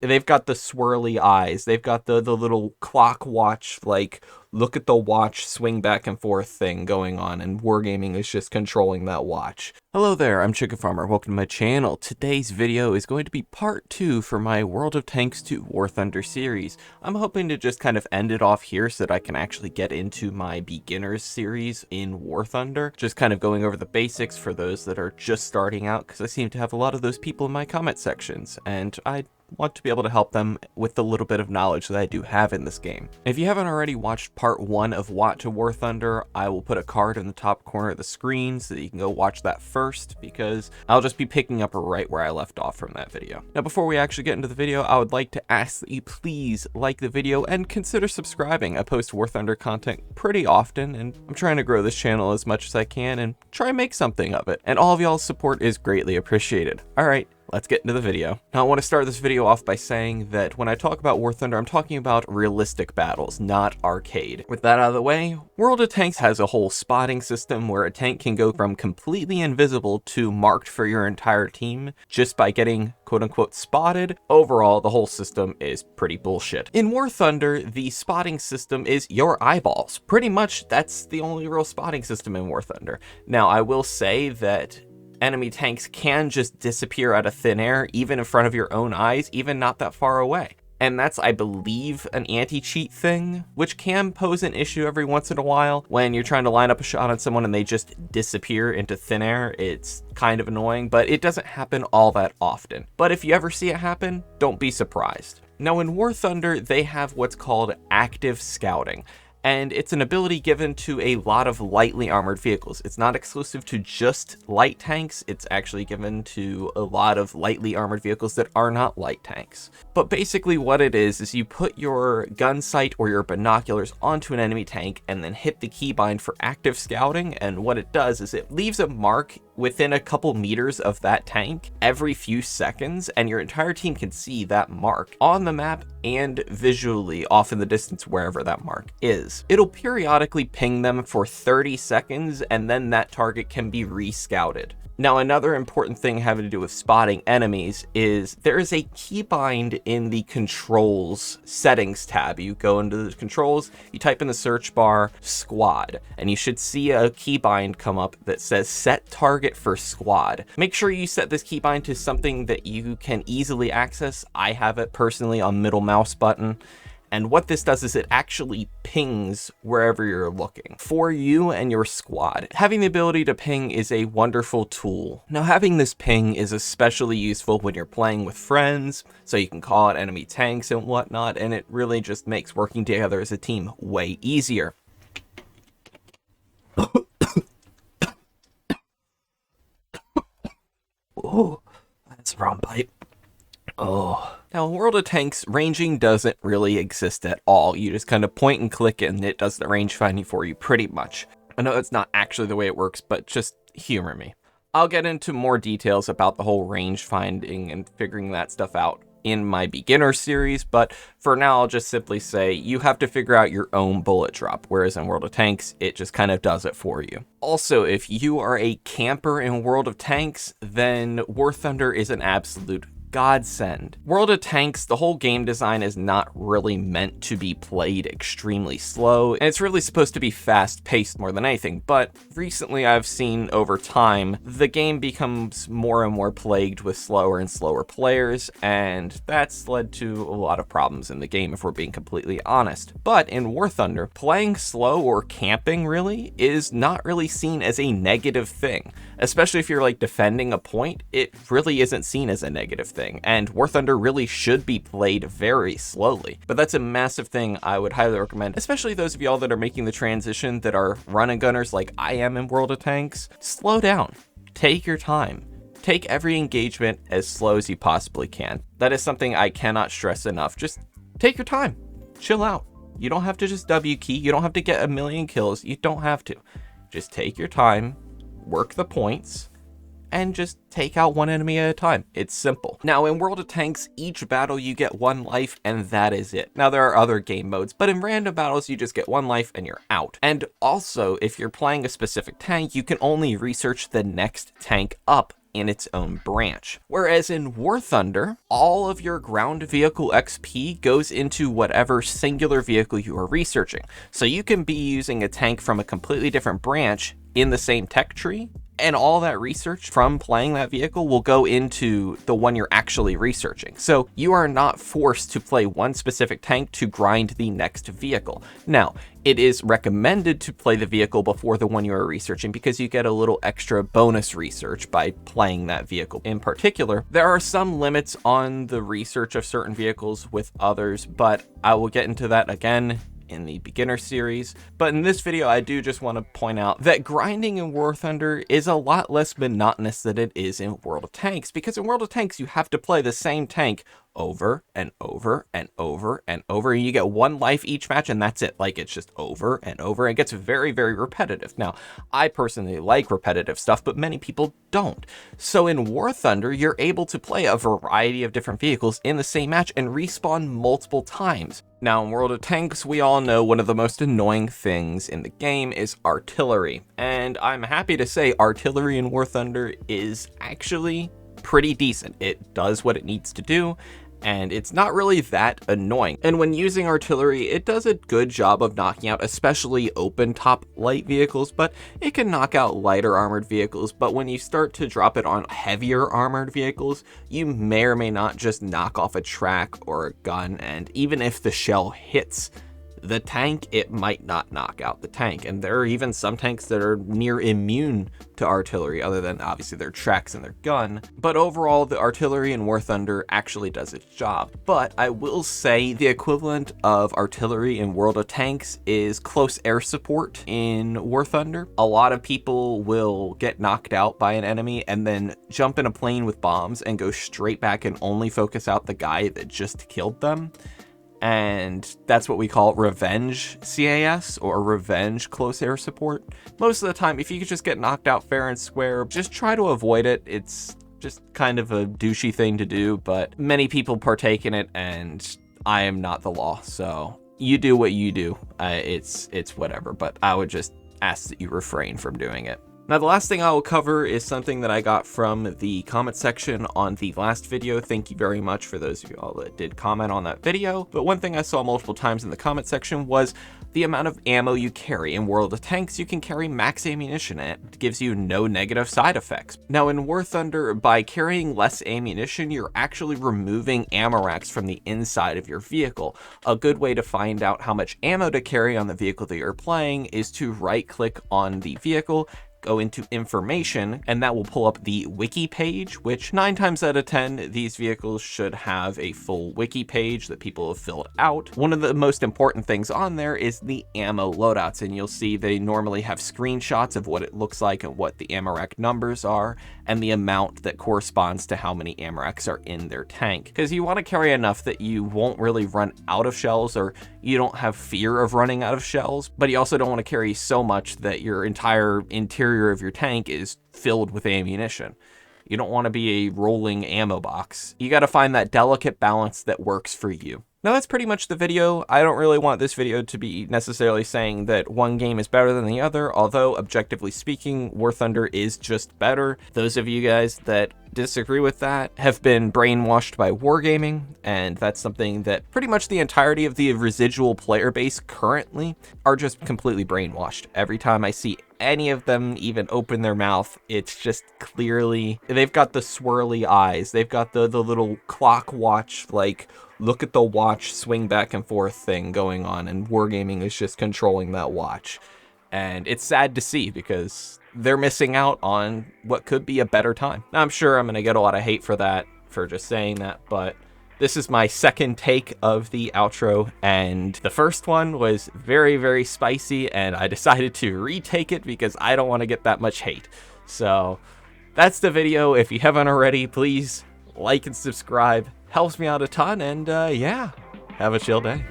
They've got the swirly eyes. They've got the little clock watch, like, look at the watch swing back and forth thing going on, and Wargaming is just controlling that watch. Hello there, I'm Chicken Farmer. Welcome to my channel. Today's video is going to be part 2 for my World of Tanks 2 War Thunder series. I'm hoping to just kind of end it off here so that I can actually get into my beginners series in War Thunder. Just kind of going over the basics for those that are just starting out, because I seem to have a lot of those people in my comment sections, and I want to be able to help them with the little bit of knowledge that I do have in this game. If you haven't already watched part 1 of WoT to War Thunder, I will put a card in the top corner of the screen so that you can go watch that first, because I'll just be picking up right where I left off from that video. Now, before we actually get into the video, I would like to ask that you please like the video and consider subscribing. I post War Thunder content pretty often, and I'm trying to grow this channel as much as I can and try and make something of it. And all of y'all's support is greatly appreciated. Alright, let's get into the video. Now, I want to start this video off by saying that when I talk about War Thunder, I'm talking about realistic battles, not arcade. With that out of the way, World of Tanks has a whole spotting system where a tank can go from completely invisible to marked for your entire team just by getting quote-unquote spotted. Overall, the whole system is pretty bullshit. In War Thunder, the spotting system is your eyeballs. Pretty much, that's the only real spotting system in War Thunder. Now, I will say that enemy tanks can just disappear out of thin air, even in front of your own eyes, even not that far away. And that's, I believe, an anti-cheat thing, which can pose an issue every once in a while. When you're trying to line up a shot on someone and they just disappear into thin air, it's kind of annoying, but it doesn't happen all that often. But if you ever see it happen, don't be surprised. Now, in War Thunder, they have what's called active scouting, and it's an ability given to a lot of lightly armored vehicles. It's not exclusive to just light tanks, it's actually given to a lot of lightly armored vehicles that are not light tanks. But basically what it is you put your gun sight or your binoculars onto an enemy tank and then hit the keybind for active scouting, and what it does is it leaves a mark within a couple meters of that tank every few seconds, and your entire team can see that mark on the map and visually off in the distance wherever that mark is. It'll periodically ping them for 30 seconds, and then that target can be re-scouted. Now, another important thing having to do with spotting enemies is there is a keybind in the controls settings tab. You go into the controls, you type in the search bar squad, and you should see a keybind come up that says set target for squad. Make sure you set this keybind to something that you can easily access. I have it personally on middle mouse button. And what this does is it actually pings wherever you're looking for you and your squad. Having the ability to ping is a wonderful tool. Now, having this ping is especially useful when you're playing with friends, so you can call out enemy tanks and whatnot, and it really just makes working together as a team way easier. Oh, that's the wrong pipe. Oh. Now, in World of Tanks, ranging doesn't really exist at all. You just kind of point and click and it does the range finding for you pretty much. I know that's not actually the way it works, but just humor me. I'll get into more details about the whole range finding and figuring that stuff out in my beginner series, but for now I'll just simply say you have to figure out your own bullet drop, whereas in World of Tanks, it just kind of does it for you. Also, if you are a camper in World of Tanks, then War Thunder is an absolute godsend. World of Tanks, the whole game design is not really meant to be played extremely slow, and it's really supposed to be fast-paced more than anything, but recently I've seen over time, the game becomes more and more plagued with slower and slower players, and that's led to a lot of problems in the game if we're being completely honest. But in War Thunder, playing slow or camping really is not really seen as a negative thing. Especially if you're like defending a point, it really isn't seen as a negative thing, and War Thunder really should be played very slowly. But that's a massive thing I would highly recommend, especially those of y'all that are making the transition that are run and gunners like I am in World of Tanks. Slow down, take your time. Take every engagement as slow as you possibly can. That is something I cannot stress enough. Just take your time, chill out. You don't have to just W key, you don't have to get a million kills, you don't have to. Just take your time, work the points, and just take out one enemy at a time. It's simple. Now, in World of Tanks, each battle you get 1 life, and that is it. Now, there are other game modes, but in random battles, you just get 1 life and you're out. And also, if you're playing a specific tank, you can only research the next tank up in its own branch. Whereas in War Thunder, all of your ground vehicle XP goes into whatever singular vehicle you are researching. So you can be using a tank from a completely different branch in the same tech tree, and all that research from playing that vehicle will go into the one you're actually researching. So you are not forced to play one specific tank to grind the next vehicle. Now, it is recommended to play the vehicle before the one you are researching because you get a little extra bonus research by playing that vehicle. In particular, there are some limits on the research of certain vehicles with others, but I will get into that again in the beginner series. But in this video, I do just want to point out that grinding in War Thunder is a lot less monotonous than it is in World of Tanks, because in World of Tanks, you have to play the same tank over and over and over and over, and you get one life each match, and that's it. Like, it's just over and over. It gets very, very repetitive. Now, I personally like repetitive stuff, but many people don't. So in War Thunder, you're able to play a variety of different vehicles in the same match and respawn multiple times. Now, in World of Tanks, we all know one of the most annoying things in the game is artillery, and I'm happy to say artillery in War Thunder is actually pretty decent. It does what it needs to do, and it's not really that annoying. And when using artillery, it does a good job of knocking out especially open top light vehicles, but it can knock out lighter armored vehicles. But when you start to drop it on heavier armored vehicles, you may or may not just knock off a track or a gun, and even if the shell hits the tank, it might not knock out the tank. And there are even some tanks that are near immune to artillery, other than obviously their tracks and their gun. But overall, the artillery in War Thunder actually does its job. But I will say the equivalent of artillery in World of Tanks is close air support in War Thunder. A lot of people will get knocked out by an enemy and then jump in a plane with bombs and go straight back and only focus out the guy that just killed them. And that's what we call revenge CAS, or revenge close air support. Most of the time, if you could just get knocked out fair and square, just try to avoid it. It's just kind of a douchey thing to do, but many people partake in it, and I am not the law. So you do what you do. It's whatever, but I would just ask that you refrain from doing it. Now, the last thing I will cover is something that I got from the comment section on the last video. Thank you very much for those of you all that did comment on that video. But one thing I saw multiple times in the comment section was the amount of ammo you carry. In World of Tanks, you can carry max ammunition, and it gives you no negative side effects. Now, in War Thunder, by carrying less ammunition, you're actually removing ammo racks from the inside of your vehicle. A good way to find out how much ammo to carry on the vehicle that you're playing is to right-click on the vehicle, go into information, and that will pull up the wiki page, which 9 times out of 10, these vehicles should have a full wiki page that people have filled out. One of the most important things on there is the ammo loadouts, and you'll see they normally have screenshots of what it looks like and what the ammo rack numbers are, and the amount that corresponds to how many ammo racks are in their tank. Because you want to carry enough that you won't really run out of shells, or you don't have fear of running out of shells, but you also don't want to carry so much that your entire interior of your tank is filled with ammunition. You don't want to be a rolling ammo box. You got to find that delicate balance that works for you. Now, that's pretty much the video. I don't really want this video to be necessarily saying that one game is better than the other, although objectively speaking, War Thunder is just better. Those of you guys that disagree with that have been brainwashed by wargaming, and that's something that pretty much the entirety of the residual player base currently are just completely brainwashed. Every time I see any of them even open their mouth, it's just clearly, they've got the swirly eyes, they've got the little clock watch, like, look at the watch swing back and forth thing going on, and wargaming is just controlling that watch. And it's sad to see, because they're missing out on what could be a better time. Now, I'm sure I'm going to get a lot of hate for that, for just saying that, but this is my second take of the outro, and the first one was very, very spicy, and I decided to retake it because I don't want to get that much hate. So that's the video. If you haven't already, please like and subscribe. Helps me out a ton, and yeah, have a chill day.